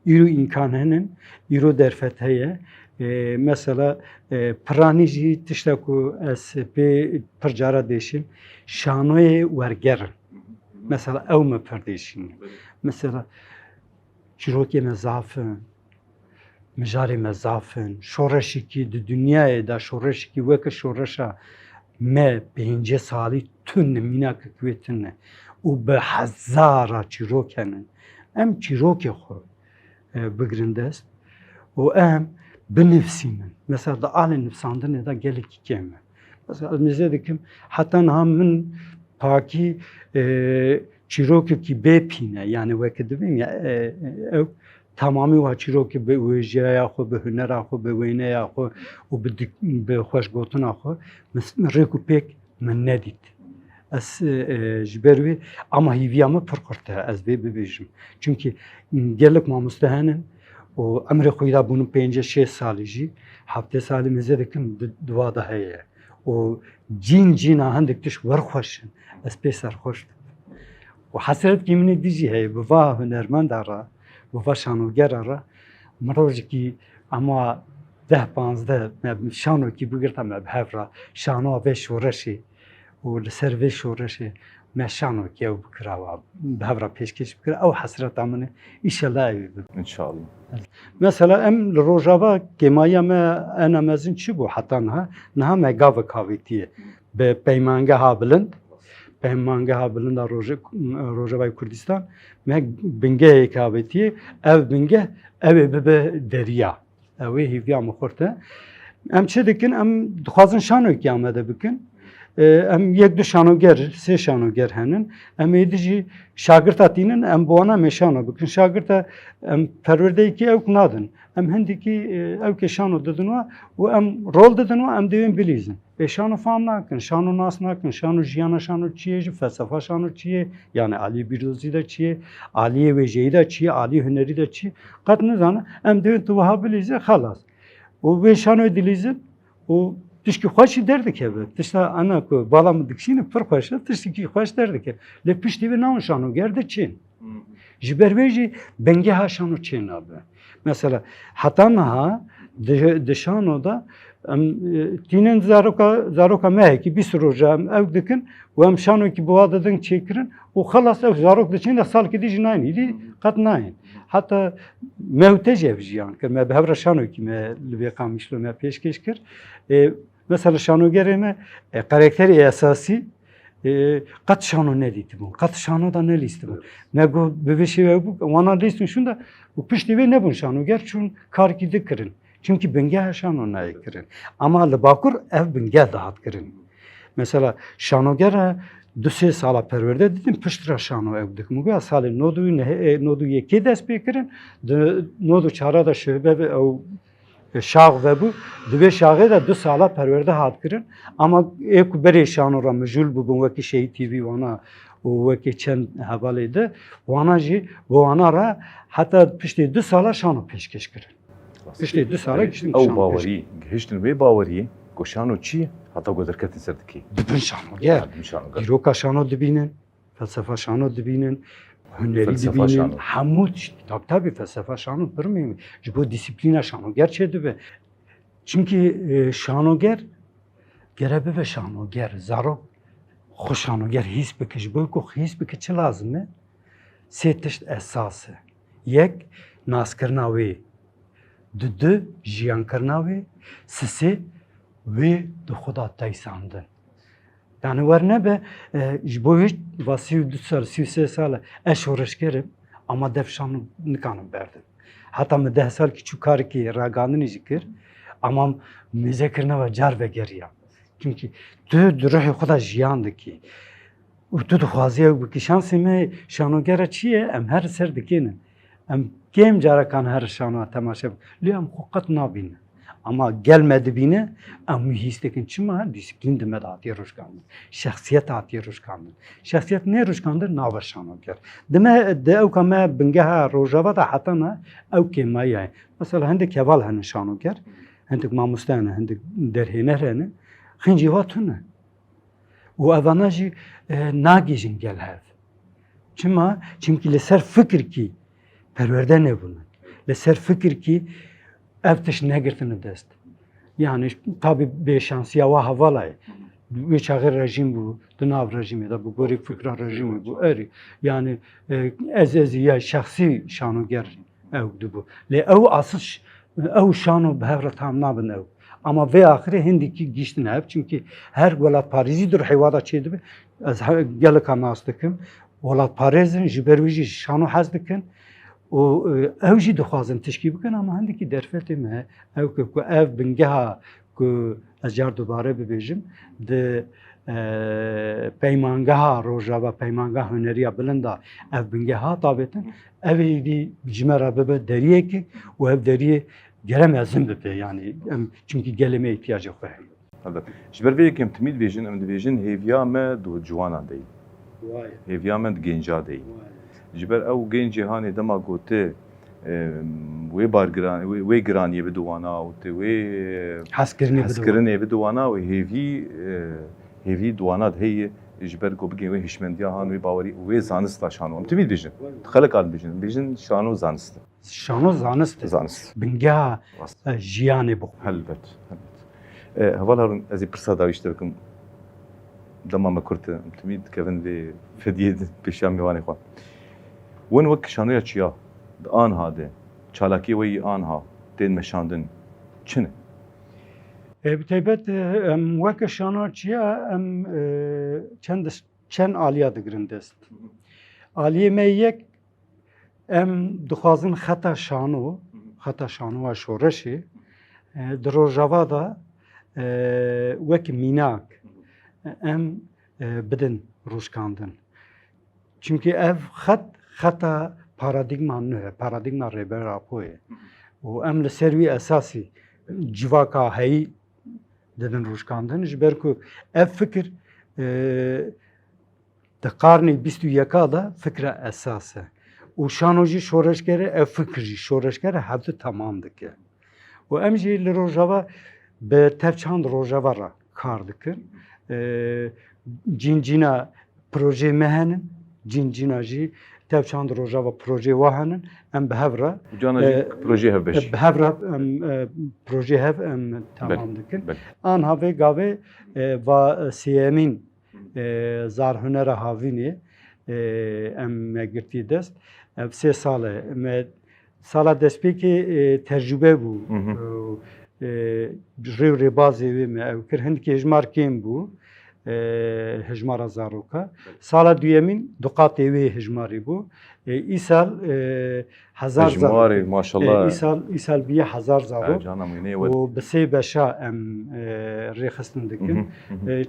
İro imkanının İro derfet heye mesela pranici tişte ku es pe percara deşin şanoye verger. Mesela ev me perdeşin. Mesela çiroke mezafın مجاری مزافن شورشی کی د دنیای دا شورشی کی وک شورشا ما 5 سالی تون مینا کویتنه او به هزارا چیروکنن ام چیروک خو بگرندست و ام بنفسیمن مثلا da alın nefsandın da gelik keme mesela mezedekim hatta hamın paki çirok ki bepine yani vekedibim ya تمامی واچیرو که به ویژه یا خو به هنر خو به وینه یا خو و به خوشگوتن خو ریکو پیک من ندید از جبروی اما هیویامه پرکرته از ببیجم çünkü gelip mamustahının o emre khoyda bunun 5-6 salıcı hafta salı mezedekim dua da heye o cina handik tiş var xoşun az pesar xoş o hasret kimini dici heye bu va hünermend ara و شانوگر را مروجی کی اما 10-15 شانو کی بگیرتم به هفرا شانو به شورشی و لسر به شورشی ما شانو کی او بکرا به هفرا پیشکش بکرا او حسرت امنه ایشالله İnşallah. مثلا ام لروجاوا کمایا ما انا مزن چی بو حتی نه مگاو کاویتیه به پیمانگه ها بلند پیمانگه ها بلند روجاوای کردستان me bingê kabetiye ev binge ev be derya ev hivya muxorte em çi dikin em dixwazin şanoyekî amade bikin em yek du şanoger sê şanoger henin em ê dijî şagirta tînin em bi wana meşano bikin şagirta em perwerdeyekî ew nadin em hindekî ew kê şano didin û em rol didin û em divên bilîzin şano fam nakin şano nas nakin şano jiyana şano çiye ji felsefa şano çiye yani Ali Biruzî de çiye Ali vejeyî de çiye Ali hüneri de çiye qet nizane em divên tu wiha bilîze xelas û vê şanoyê dilîzin û tişkî xweşî derdikeve tişta ana ku bala min dikişîne pir xweş e tiştekî xweş derdike lê piştî vê nawin şanoger de çên ji ber vê jî bengeha şano çên nabe mesela heta niha di şanoda tînin zaroka mehekî bîst roja em ew dikin û em şanokî bi wa didin çêkirin û xelas ew zarok diçin de salkê dî jî nayên îdî qet nayên heta mewte jî ev jiyan kir me bi hevra şanokî me li vê qamişlo me pêşkêş kir mesela şanogerê me karakterê esasî qet şano nedîtibûn qet şano da nelîstibûn me got bi vê şêwê bû wana lîstin şûn da û piştî vê nebûn şanoger çûn karkî dikirin çünkü bingeh şano nayikirin ama li bakur ev bingeh dahat kirin mesela şanoger 2-3 sala perwerde didim piştra şano ev dikim bu salê nodu yekê dest pê kirin nodu çara da şöbe ve ew şax ve bu divê şaxê de 2 sala perwerde hat kirin ama ê ku berê şano ra mijûl bibûn wekî Şehîd TV wana û wekî çend hevalê de wana jî wana ra heta piştî 2 sala şano pêşkêş kirin piştî 2 sala ew bawerî gihiştin wê bawerî ku şano çi heta ku derketin ser dikê dibin şanoger dîroka şano dibînin felsefa şano dibînin hünerî dibînin hemû tabii felsefa şano pir mühim ji bo dîsîplîna şanoger çê dibe çünkü şanoger gere bibe şanoger zarok خوشانوگر هیچ بکش بو کو هیچ بکش چه لازمه سه تشت اساسه یک ناس کرناوی دو جیان کرناوی سه وی دو خدا تایساندن yani var ne be bu hiç vasi 3 سال eşoreş kerim ama defşanı nikanım berdim hatta mı 10 سال ki çukar ki ragandını zikir ama müzekirne ve car ve geriya çünkü tu ruhi xuda jiyandı ki tu xwaziye bu ki şansı me şanogera çiye em her ser dikinin em kem carakan her şanu temaşa liyam xuqat nabin ama gelmedi bine em histekin çima disiplin demet atiye ruşkandı şahsiyet atiye ruşkandı şahsiyet ne ruşkandır naver şanoger deme de ew kama bingeha rojava da hatana ew kemaya mesela hendik heval hani şanoger hendik mamustana hendik derhinerene xinjivatune و اونا جی ناگیجن گل هف چما çünkü لسر فکر کی پرورده نبونه لسر فکر کی افتش نگرتنه دست yani tabi bir şans ya va havalay bir çağır rejim bu dınav rejimi da bu gori fikra rejimi bu eri yani ez ya şahsi şanoger evdu bu le ev asış ev şanu behevra tam nabın ev ama ve ahire hindiki giştin hep çünkü her velat Paris'idir heyvada çeydi az gelek anastıkım velat Paris'in jibervici şanu hazdıkın o evji dixwazin tişkî bikin ama hindiki derfetê me ew ku ev bingeha ku ez car dubare bibêjim di peymangeha rojava peymangeh huneriya bilinda ev bingeha tabêtin evê dî ji me re bibe deriyekê û ev deriyê geremezin bibe yani çünkü geleme ihtiyacı xwe heye. هذا جبر في كم تميد فيجن ام فيجن هيفيا ما دو جوانا دي هيفيا ما جينجا دي جبر او جين جهاني دما قوتي وي بارغران وي غراني بدوانا او تي وي حسكرني بدوانا وهيفي هيفي دوانا هي جبر کو بگی و هشمندیا هان و باوری و زانست شانو ام تمید بیجن خلق ال بیجن شانو زانست شانو زانست بنگا جیانه بو هلبت هوالارون از پرسا داویشته بکم دما ما کرت تمید کون و فدیه پیشام میوانی خوا ون وک شانو یا چیا آن هاده چالاکی وی آنها دین مشاندن چنه بتایبەت ئەم وەکە شانۆچیە ئەم چەند ئالیا دەگرن دەست. ئالیە me yek em dixwazin xeta şanoa şoreşê di rojava da wek mînak em bidin rûşkandin. Çünkü ev xeta paradigma nû ye, paradigma rêberapo ye. û em li ser wî esasî civaka heyî dedin rûşkandin ji ber ku ev fikir di qarnê 21 da fikra esas e û şano jî şoreşgere ev fikir jî şoreşgere hevdî tamam dike û em jî li rojava bi tevçand rojava re kar dikin cîncîna projê me henin cîncîna jî tevçand rojava projê wa henin em bi hev re projê hev beş bi hev re projê hev em tamam dikin an havê gavê va sêyemîn zarhunera havînê em me girtî dest ev 3 sal e me sala destpêkê tecrübe bû rêw rêbazê wê me ew kir hindikê hejmar kêm bû hejmara zaroka sala duyemîn duqatê wê hejmarî bû îsal hezar hejmarê maşallah îsal bîye hezar zarok û bi sê beşa em rêxistin dikin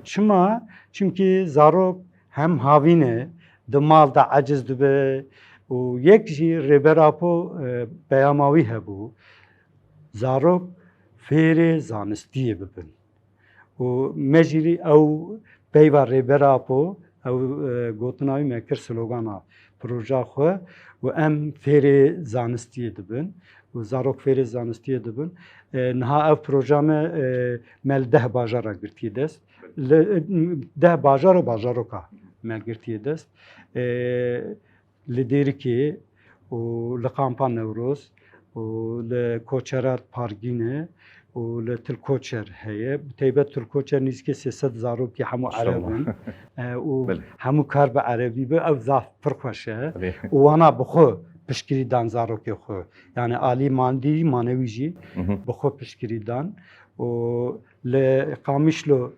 çima çünkü zarok hem havîne di mal da eciz dibe û yek jî rêberapo peyama wî hebû zarok fêrê zanistiyê bibin û me jî ew peyva rêberapo ew gotina wî me kir slogana proja xwe û em fêrê zanistiyê dibin û zarok fêrê zanistiyê dibin niha ev proja me li 10 bajara girtiye dest li 10 bajar û bajaroka me girtiye dest li Dêrikê û li Kampa Newroz û li Koçerat Pargînê ولتلكوتشر هي تيبت تلكوتشر نيزكي سياسات زاروكي حمو عربي وحمو كارب عربي او ضعف فرقوشه وانا بخو پشکری دان زاروکی خو یعنی عالی ماندی مانویجی بخو پشکری دان و لقامشلو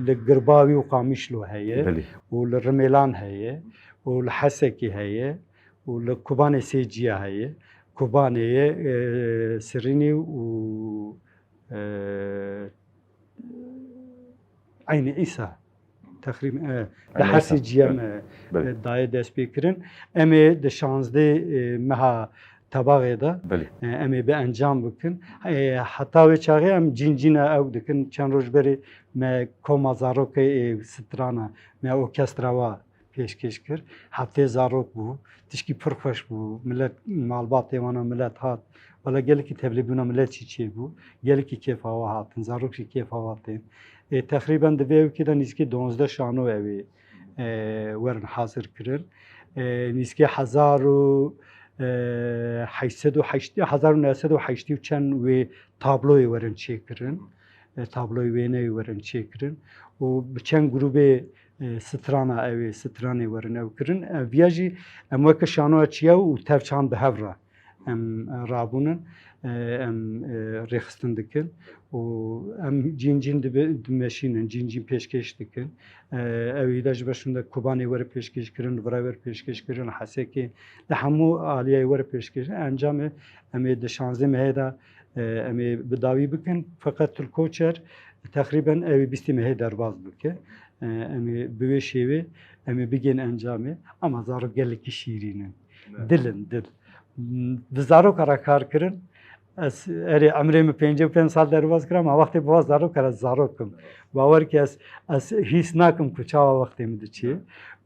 لقرباوی و قامشلو هیه و لرملان هیه و لحسکی هیه و لکوبان سیجیا هیه کوبانه سرینی و عین عیسی تقریبا لحر سیجیا دای دست بیکرن امی د 16 مها تباغی دا امی به انجام بکن حتی و چاقی ام جینجینا او دکن چند روز بری ما کوما زاروک سترانا ما اوکستراوا پیشکش کرد هفته زاروک بو تشکی پرخوش بو ملت مالبات دیوانا ملت هات ولی گلی که تبلیغونا ملت چی بو گلی که کیف هوا هاتن زاروک کیف هوا هاتن تقریبا دویو که دا نیزکی 12 شانو اوی ورن حاضر کرن نیزکی 1980 و چند و تابلوی ورن چی کرن تابلوی وینه ورن چی کرن و بچند گروه سترانا اوی سترانی ورن او کرن ویاجی ام وک شانو چیا و تفچان به هفرا ام رابونن ام رخستن دکن و ام جین دمشینن جین پیشکش دکن اوی داج باشند کوبانی ور پیشکش کردن ورای پیشکش کردن حسی که همو عالیه ور پیشکش انجام امی د 16 مهدا امی بداوی بکن فقط ترکوچر تقریبا اوی 20 مه درباز بکه امی بوشیوی امی بگین انجامه اما زارو گلی کی شیرینن دل بزارو کار کردن از اری عمرم 55 سال درواز کردم وقتی باز زارو کار زارو کم باور که از هیچ نکم کجا وقتی میدچی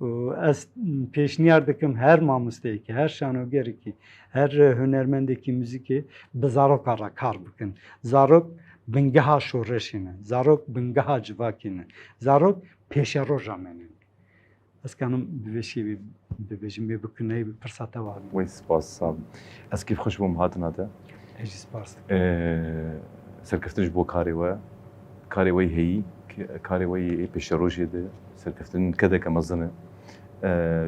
و از پیشنهاد دکم هر ماموسته کی هر شانوگری کی هر هنرمندی کی موزیکی بزارو کار بکن زارو بنگها شورشینه زارو بنگها جواکینه زارو پیش رو جامنه از کنم بوشی ببیجم بکنه فرصت وارد وی سپاس از کیف خوش بوم هاتنا ده هیچ سپاس سرکفتنش بو کاری وی هی کاری وی پیش روزی ده سرکفتن کده که مزنه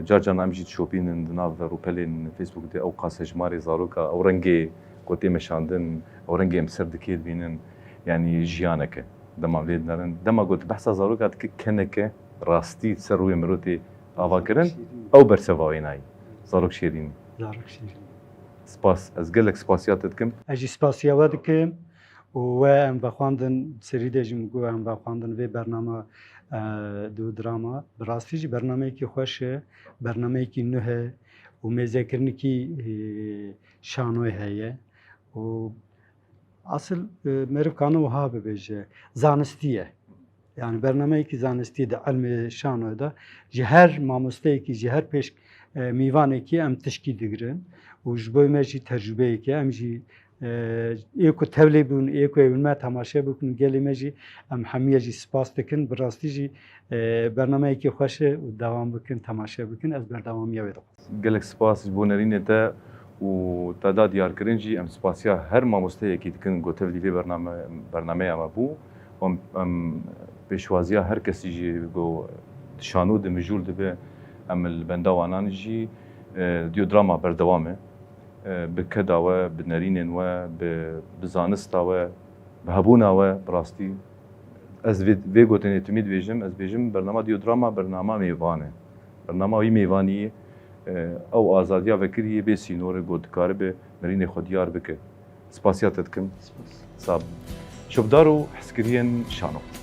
جارجان امجید شوپین ناو روپلین فیسبوک ده او قاسج ماری زاروکا او رنگی قطعی مشاندن او رنگی امسر دکیل بینن یعنی جیانه که دما وید نرن دما قلت بحثا زاروکا کنه که راستی سر روی مروتی آوا کرن او برسوائی نای زاروک شیرین سپاس از گلک سپاسیاتت کم اجی سپاسیات کم و ام بخواندن سری دجم گو ام بخواندن و برنامه دو دراما براستی جی برنامه کی خوشه برنامه کی نه و مذاکرنی کی شانوی هیه و اصل مرف کانو ها ببیجه زانستیه yani برنامه کی زانستی د علم شانو ده جهر مامسته کی جهر پیش میوانه کی ام تشکی دگرن و جبوی مجی تجربه کی ام جی ایکو تبلیغون ایکو ما تماشا بکن گلی مجی ام همیه جی سپاس دکن براستی جی برنامه کی خوشه و دوام بکن تماشا بکن از بردوام یاد گلک سپاس بونرینه ده و تعداد دیار کرنجی ام سپاسیا هر مامسته کی دکن گو تبلیغ برنامه اما بو ام پیشوازیا هر کسی جی گو شانو د مجول دبه ام البندوانان جی دیو دراما بردوامه بکدا و بنرینن و بزانستا و بهبونا و براستی از وی گوتنی تمید ویجم از بیجم برنامه دیو دراما برنامه میوانه برنامه وی میوانی او آزادیا وکری به سینور گودکار به نرین خودیار بکه سپاسیاتت کم صاحب شوفدارو حسكريا شانو